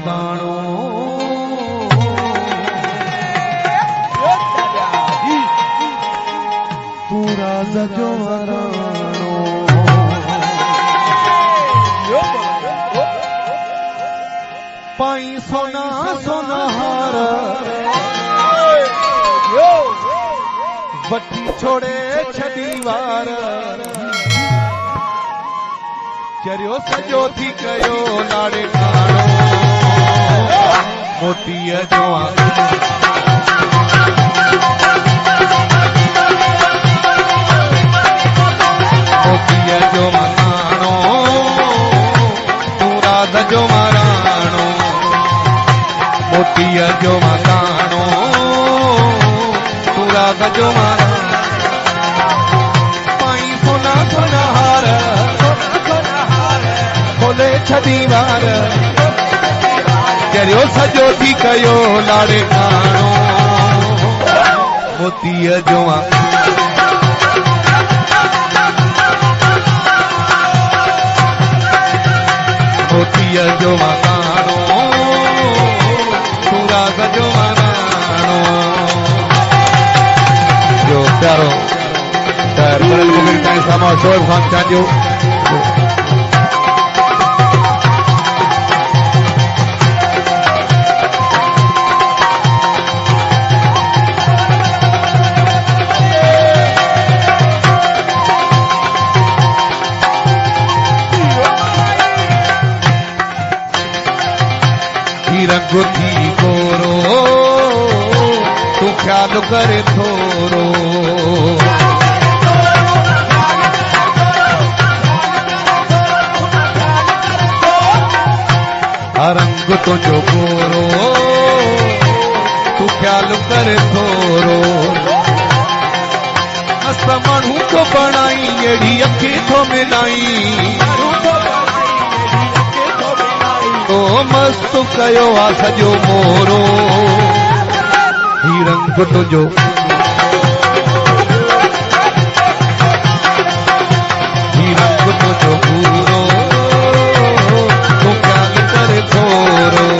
दाणो तू राज जो राणो पाई सोना सोनहार वठी छोड़े छड़ी वार चरियो सजो थी कयो लाड़े काणो मोतीअ जो मोतीअ जो मकाणो तू राध जो माराणो मोतीअ जो मकाणो तू राध जो माराणो पाई सोना सोनहार खोले छड़ी वार चरियो सजो थी कयो लाड़े काणो मोतीअ जो मोतीअ जो मकाणो तू राग जो माराणो जो प्यारो तरबल मुगल ताईं सामा शोएब खान चांजो रंग थी गोरो तू ख्याल करे थोरो रंग तुझो गोरो तू ख्याल करे थोरो मस्त माण्हू तो बणाई अहिड़ी अखी थो मिलाई तो मस्त कयो आ सजो मोरो ही रंग तुझो ही रंग तुझो पूरो तू ख्याल करे थोरो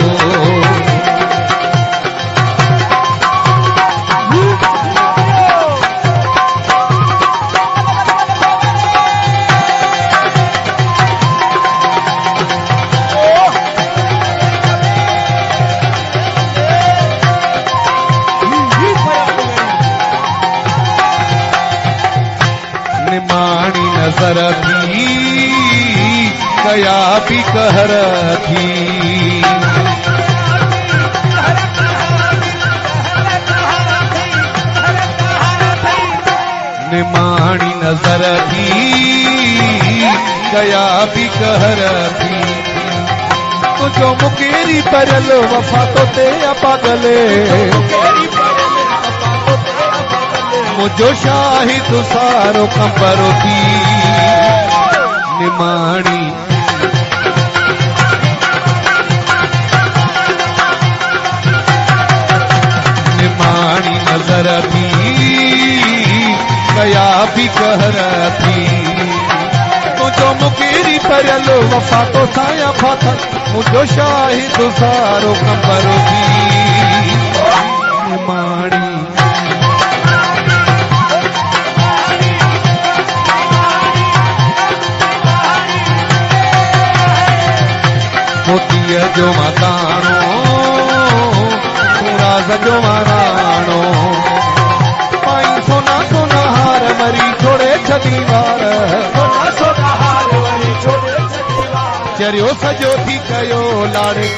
नजर थी कया भी कहर थी निमाणी नजर थी कया भी कहर थी तुझो मुकेरी परल वफा तो ते पागले मुझो शाही तू सारो कंबरो थी निमाणी निमाणी नजर थी कया भी कहर थी तुझो मुकेरी परल वफा तो साया फाथल मुझो शाही तू सारो कंबरो थी निमाणी मोतीअ जो मकाणो तू राज जो माराणो पाई सोना सोनहार मरी छोड़े छड़ी वार चरियो सजो थी कयो लाड़े